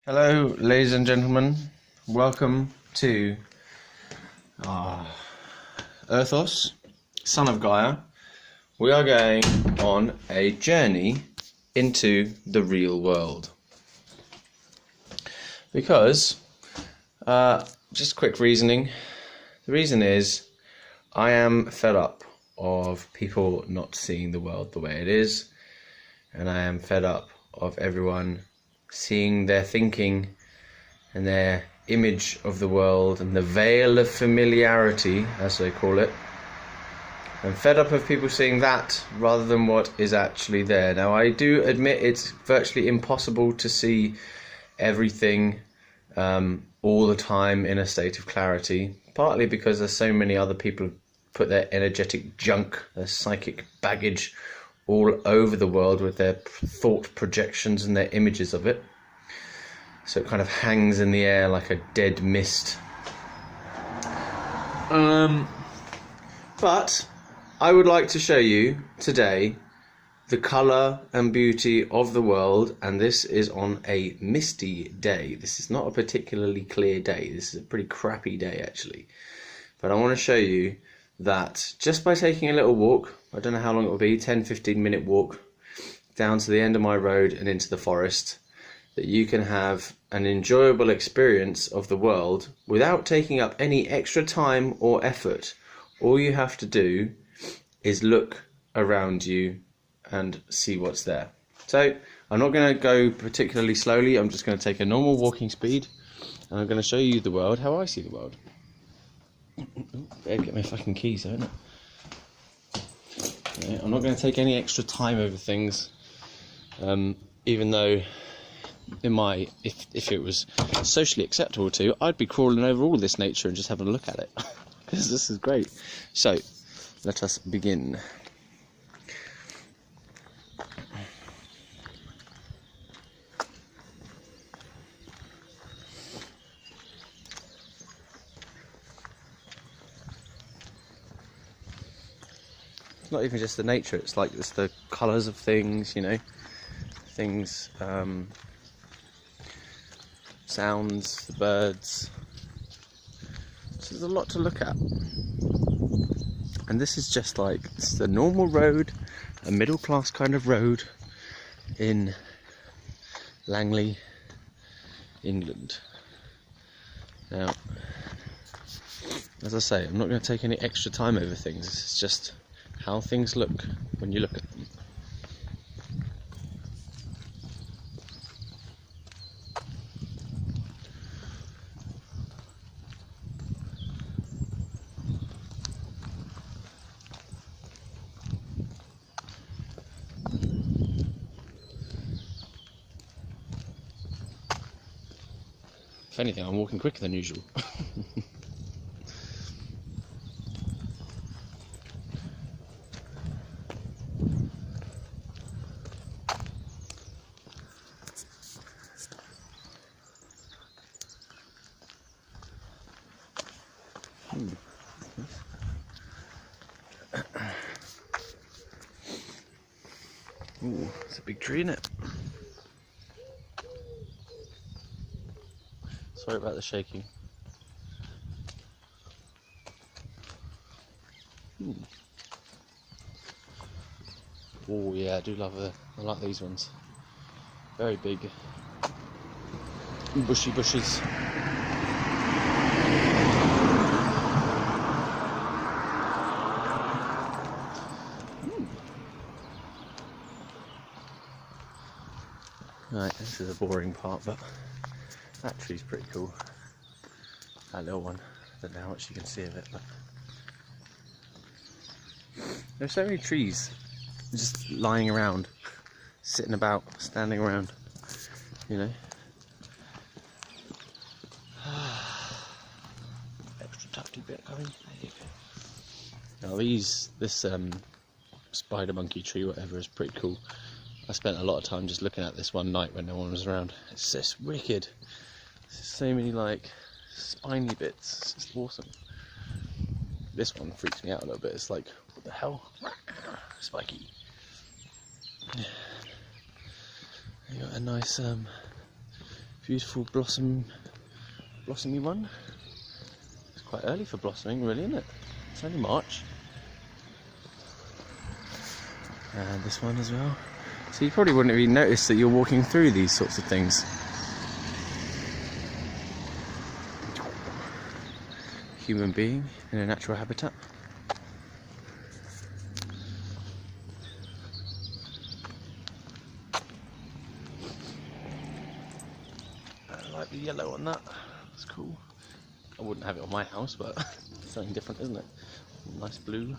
Hello, ladies and gentlemen. Welcome to Earthos, son of Gaia. We are going on a journey into the real world. Because, just quick reasoning. The reason is, I am fed up of people not seeing the world the way it is. And I am fed up of everyone seeing their thinking and their image of the world and the veil of familiarity, as they call it. I'm fed up of people seeing that rather than what is actually there. Now, I do admit it's virtually impossible to see everything all the time in a state of clarity, partly because there's so many other people who put their energetic junk, their psychic baggage all over the world with their thought projections and their images of it. So it kind of hangs in the air like a dead mist. But I would like to show you today the colour and beauty of the world, and this is on a misty day. This is not a particularly clear day. This is a pretty crappy day, actually. But I want to show you that just by taking a little walk, I don't know how long it will be, 10-15 minute walk down to the end of my road and into the forest, that you can have an enjoyable experience of the world without taking up any extra time or effort. All you have to do is look around you and see what's there. So I'm not going to go particularly slowly. I'm just going to take a normal walking speed and I'm going to show you the world how I see the world. Better get my fucking keys, don't it? Yeah, I'm not going to take any extra time over things, even though if it was socially acceptable to, I'd be crawling over all this nature and just having a look at it, because this is great. So, let us begin. It's not even just the nature, it's like it's the colours of things, you know, things, sounds, the birds. So there's a lot to look at. And this is just like, it's the normal road, a middle class kind of road in Langley, England. Now, as I say, I'm not going to take any extra time over things, it's just how things look when you look at them. If anything, I'm walking quicker than usual. Ooh, it's a big tree, isn't it? Sorry about the shaking. Oh yeah, I do love I like these ones. Very big, bushy bushes. Right, this is a boring part, but that tree's pretty cool. That little one. I don't know how much you can see of it, but there's so many trees just lying around, sitting about, standing around, you know. Extra tufty bit coming. There you go. Now this spider monkey tree, whatever, is pretty cool. I spent a lot of time just looking at this one night when no one was around. It's just wicked. There's so many like spiny bits. It's just awesome. This one freaks me out a little bit. It's like, what the hell? Spiky. You got a nice Beautiful blossomy one. It's quite early for blossoming, really, isn't it? It's only March. And this one as well. So you probably wouldn't have even noticed that you're walking through these sorts of things. Human being in a natural habitat. I like the yellow on that. That's cool. I wouldn't have it on my house, but it's something different, isn't it? Nice blue.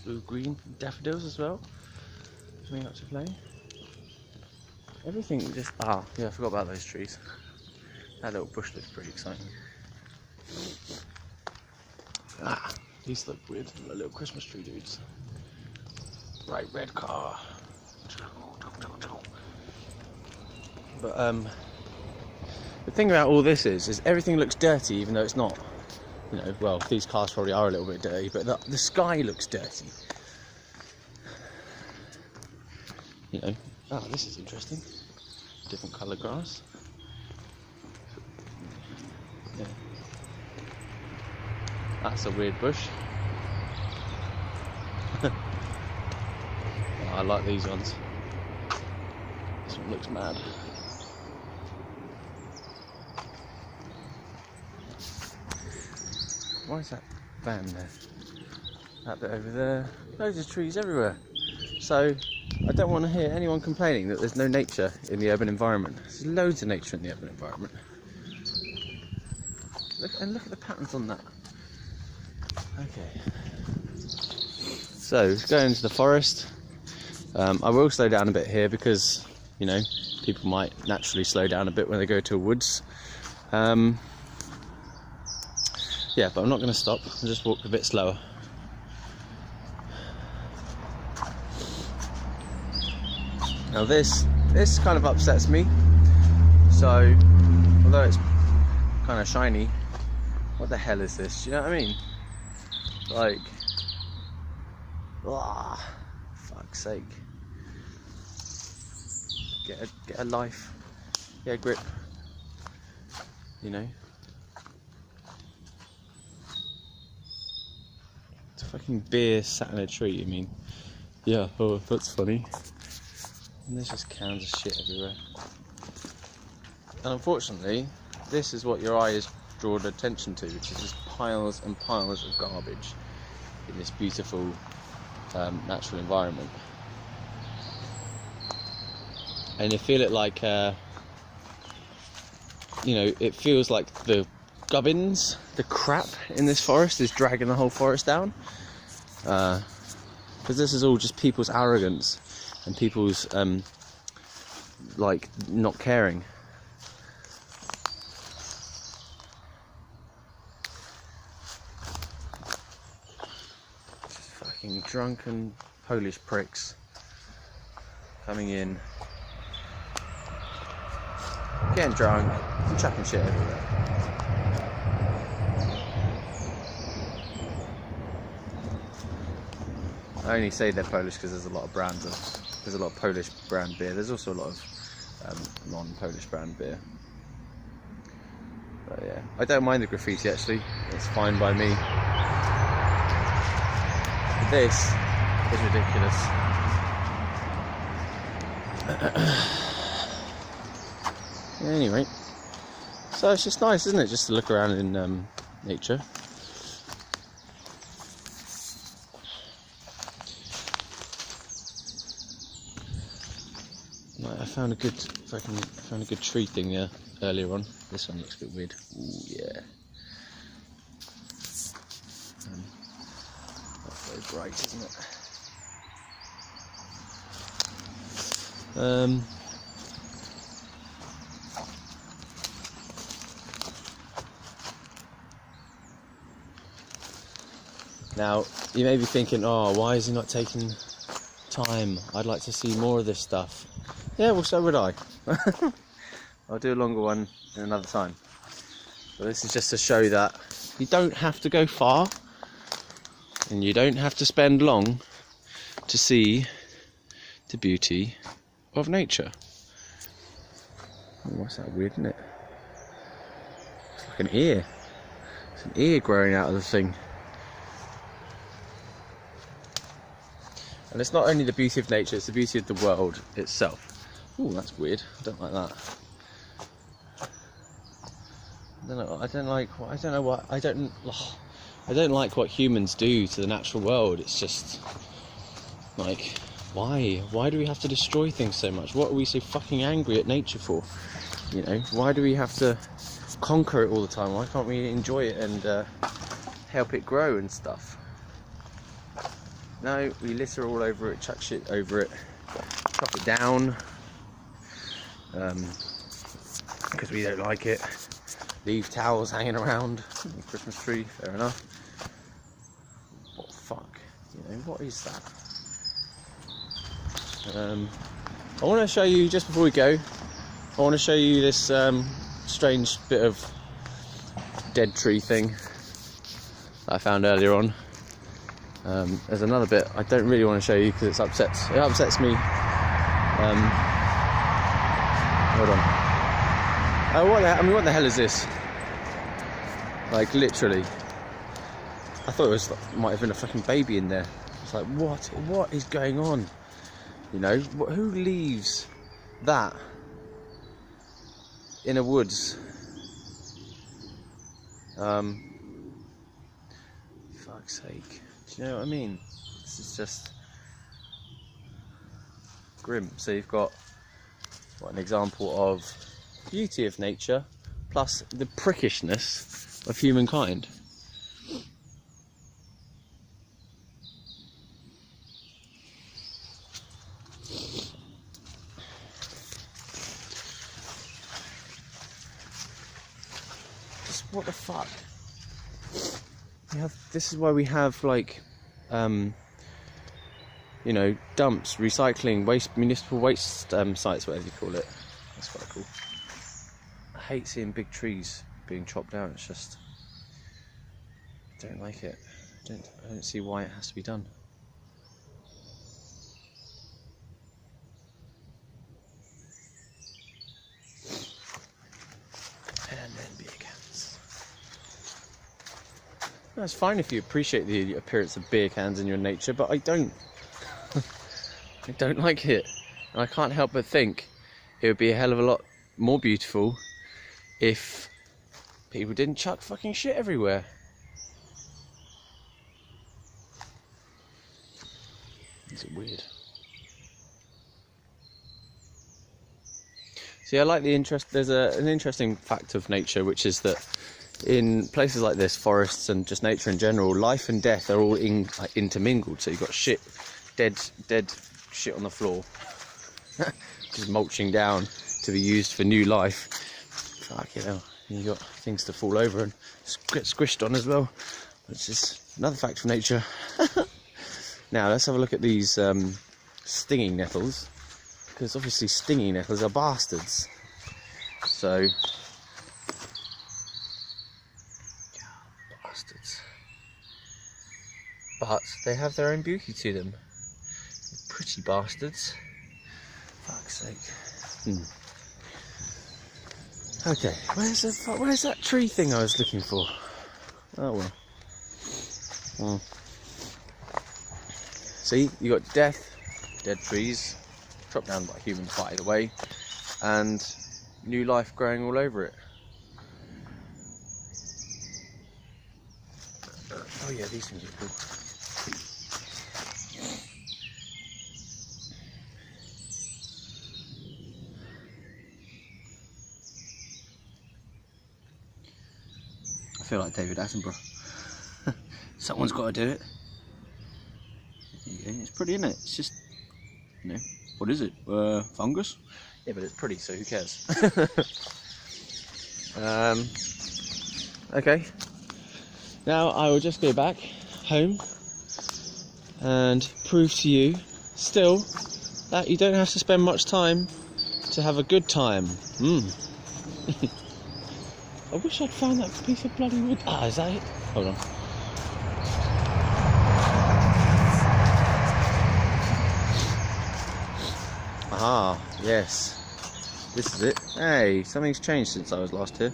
Blue-green daffodils as well. Coming up to play. Everything just... Ah, yeah, I forgot about those trees. That little bush looks pretty exciting. Ah, these look weird. The little Christmas tree dudes. Bright red car. But the thing about all this is everything looks dirty, even though it's not. You know, well, these cars probably are a little bit dirty, but the sky looks dirty. You know, oh, this is interesting. Different colour grass. Yeah. That's a weird bush. Oh, I like these ones. This one looks mad. Why is that van there? That bit over there. Loads of trees everywhere. So I don't want to hear anyone complaining that there's no nature in the urban environment. There's loads of nature in the urban environment. Look at the patterns on that. Okay. So going into the forest. I will slow down a bit here because, you know, people might naturally slow down a bit when they go to woods. Yeah, but I'm not going to stop. I'll just walk a bit slower. Now this kind of upsets me. So, although it's kind of shiny, what the hell is this? Do you know what I mean? Like, fuck's sake. Get a life. Get a grip. You know? It's a fucking beer sat in a tree, you mean? Yeah, oh, that's funny. And there's just cans of shit everywhere. And unfortunately, this is what your eye is drawn attention to, which is just piles and piles of garbage in this beautiful natural environment. And you feel it like, you know, it feels like the gubbins, the crap in this forest is dragging the whole forest down. Because this is all just people's arrogance and people's, like, not caring. Just fucking drunken Polish pricks coming in, getting drunk and chucking shit everywhere. I only say they're Polish because there's a lot of brands of, there's a lot of Polish brand beer. There's also a lot of non-Polish brand beer. But yeah, I don't mind the graffiti actually. It's fine by me. But this is ridiculous. Anyway, so it's just nice, isn't it, just to look around in nature. Right, I found a good tree thing there earlier on. This one looks a bit weird. Ooh, yeah. That's very bright, isn't it? Now, you may be thinking, oh, why is he not taking time? I'd like to see more of this stuff. Yeah, well, so would I. I'll do a longer one in another time. But this is just to show that you don't have to go far and you don't have to spend long to see the beauty of nature. Oh, what's that weird, isn't it? It's like an ear. It's an ear growing out of the thing. And it's not only the beauty of nature, it's the beauty of the world itself. Oh, that's weird. I don't like that. I don't like what humans do to the natural world. It's just like, why? Why do we have to destroy things so much? What are we so fucking angry at nature for? You know, why do we have to conquer it all the time? Why can't we enjoy it and help it grow and stuff? No, we litter all over it, chuck shit over it, chop it down, because we don't like it. Leave towels hanging around, Christmas tree, fair enough. What the fuck? You know, what is that? I want to show you, just before we go, I want to show you this strange bit of dead tree thing that I found earlier on. There's another bit I don't really want to show you because it upsets me. Hold on. Oh, what the hell is this? Like, literally, I thought might have been a fucking baby in there. It's like, what is going on? You know, who leaves that in a woods? Fuck's sake. Do you know what I mean? This is just grim. So you've got an example of beauty of nature plus the prickishness of humankind. Just what the fuck? This is why we have, like, you know, dumps, recycling, municipal waste sites, whatever you call it. That's quite cool. I hate seeing big trees being chopped down. It's just, I don't like it. I don't see why it has to be done. And then big hands. That's fine if you appreciate the appearance of beer cans in your nature, but I don't. I don't like it. And I can't help but think it would be a hell of a lot more beautiful if people didn't chuck fucking shit everywhere. Is it weird? See, I like the interest. There's an interesting fact of nature, which is that in places like this, forests and just nature in general, life and death are all intermingled. So you've got shit, dead shit on the floor, just mulching down to be used for new life. Fuck, you know, you got things to fall over and get squished on as well. Which is another fact of nature. Now let's have a look at these stinging nettles, because obviously stinging nettles are bastards. So, bastards. But they have their own beauty to them. Pretty bastards. Fuck's sake. Okay, where's that tree thing I was looking for? Oh well. See, you got dead trees, chopped down by humans, by the way, and new life growing all over it. Oh yeah, these things are cool. I feel like David Attenborough. Someone's got to do it. Yeah, it's pretty, isn't it? It's just, you know, what is it? Fungus? Yeah, but it's pretty, so who cares? Okay. Now I will just go back home and prove to you still that you don't have to spend much time to have a good time. I wish I'd found that piece of bloody wood. Ah, is that it? Hold on. Ah, yes. This is it. Hey, something's changed since I was last here.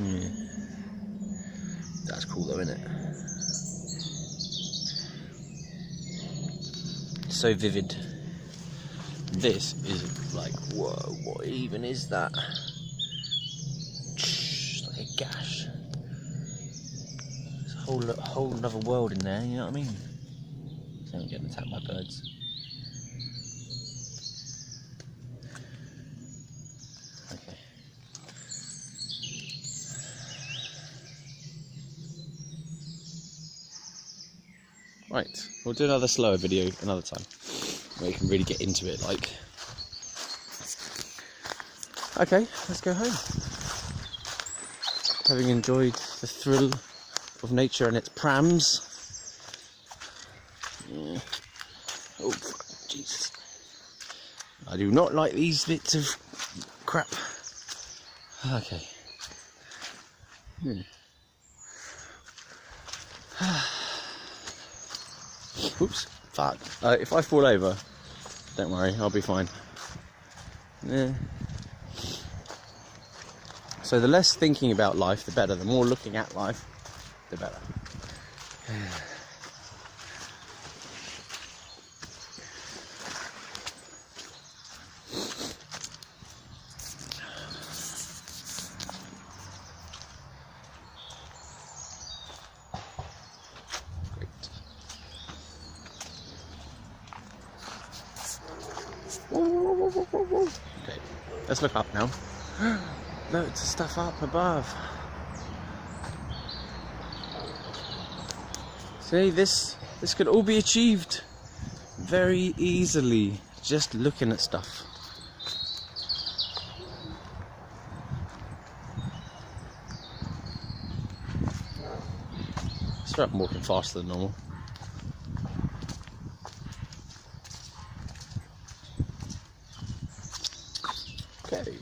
Yeah. That's cool though, isn't it? So vivid. This is like, whoa, what even is that? It's like a gash. There's a whole another world in there, you know what I mean? So I'm getting attacked by birds. Okay. Right, we'll do another slower video another time, where you can really get into it, like. Okay, let's go home. Having enjoyed the thrill of nature and its prams. Yeah. Oh, Jesus. I do not like these bits of crap. Okay. Oops, fuck. If I fall over, don't worry, I'll be fine. Yeah. So the less thinking about life, the better. The more looking at life, the better. Okay, let's look up now. Loads of stuff up above. See, this could all be achieved very easily just looking at stuff. Sorry, I'm walking faster than normal. Okay.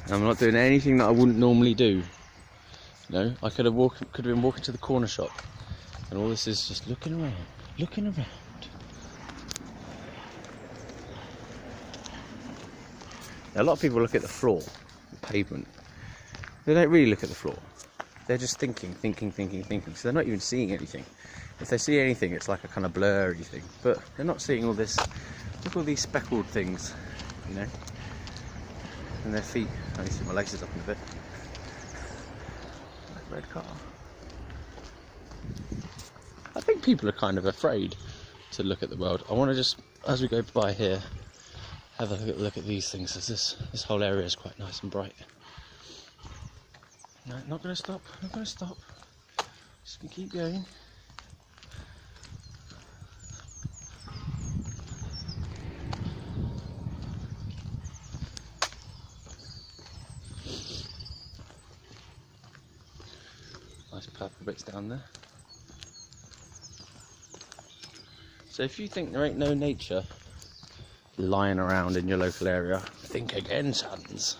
I'm not doing anything that I wouldn't normally do. No, I could have been walking to the corner shop, and all this is just looking around, looking around. Now, a lot of people look at the floor, the pavement. They don't really look at the floor. They're just thinking. So they're not even seeing anything. If they see anything, it's like a kind of blurry thing. But they're not seeing all this. Look at all these speckled things, you know. And their feet. I need to see my laces up in a bit. Like a red car. I think people are kind of afraid to look at the world. I want to just, as we go by here, have a look at these things. This whole area is quite nice and bright. No, not going to stop. Not going to stop. Just going to keep going. Nice purple bits down there. So if you think there ain't no nature lying around in your local area, think again, sons.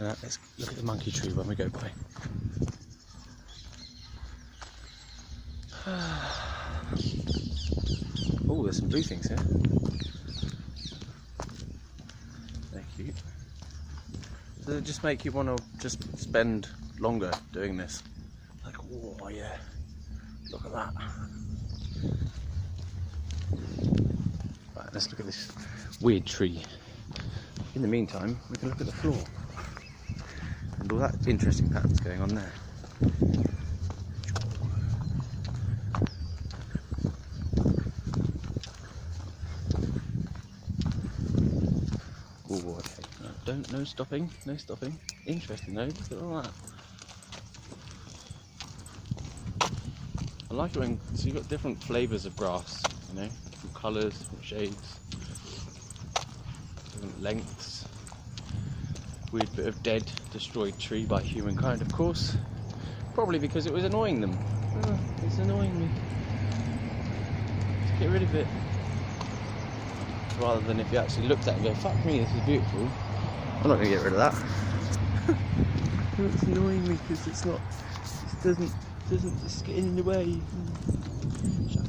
Let's look at the monkey tree when we go by. Oh, there's some blue things here. They're cute. Does it just make you want to just spend longer doing this? Like, oh yeah, look at that. Right, let's look at this weird tree. In the meantime, we can look at the floor. And all that interesting patterns going on there. Oh, okay. No stopping, no stopping. Interesting though, look at all that. I like it when, so you've got different flavours of grass, you know, different colours, different shades, different lengths. Weird bit of dead, destroyed tree by humankind, of course. Probably because it was annoying them. Oh, it's annoying me. Let's get rid of it. Rather than if you actually looked at it and go, fuck me, this is beautiful. I'm not going to get rid of that. It's annoying me because it's not, it doesn't, it's getting in the way. Shut up.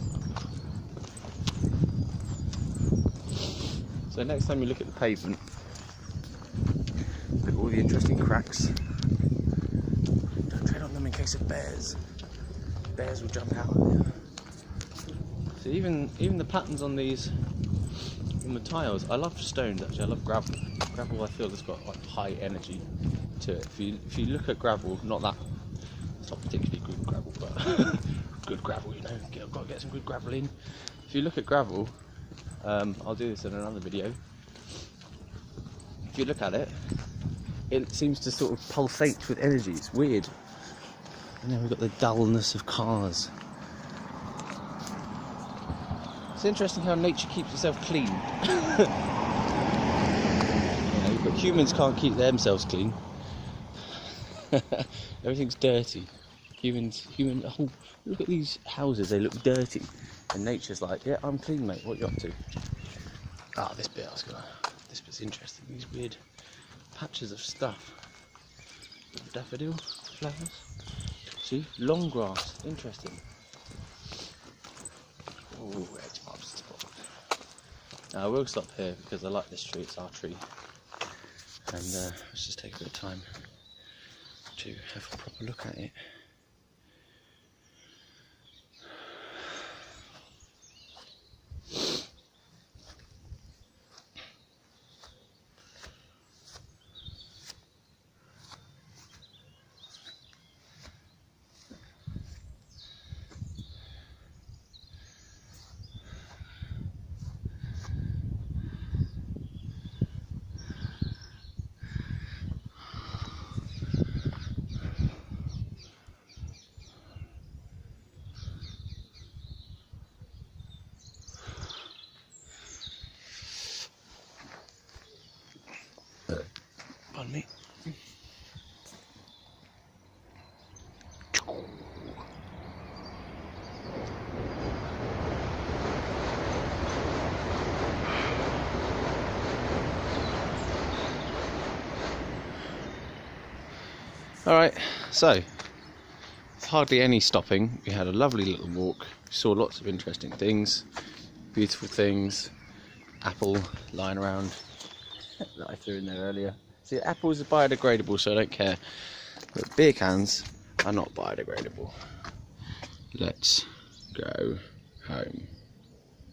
So next time you look at the pavement, look at all the interesting cracks. Don't tread on them in case of bears. Bears will jump out of there. So even the patterns on these, on the tiles, I love stones actually, I love gravel. Gravel I feel has got like high energy to it. If you look at gravel, not that, it's not particularly good gravel, but good gravel, you know, I've got to get some good gravel in. If you look at gravel, I'll do this in another video. If you look at it, it seems to sort of pulsate with energy, it's weird. And then we've got the dullness of cars. It's interesting how nature keeps itself clean. You know, but humans can't keep themselves clean. Everything's dirty. Oh, look at these houses, they look dirty. And nature's like, yeah, I'm clean, mate, what are you up to? Ah, this bit's interesting, these weird patches of stuff. Daffodil flowers. See, long grass, interesting. Oh, edge mobs. Now I will stop here because I like this tree, it's our tree. And let's just take a bit of time to have a proper look at it. Pardon me. Alright, so it's hardly any stopping. We had a lovely little walk, we saw lots of interesting things, beautiful things, apple lying around that I threw in there earlier. See, apples are biodegradable, so I don't care, but beer cans are not biodegradable. Let's go home.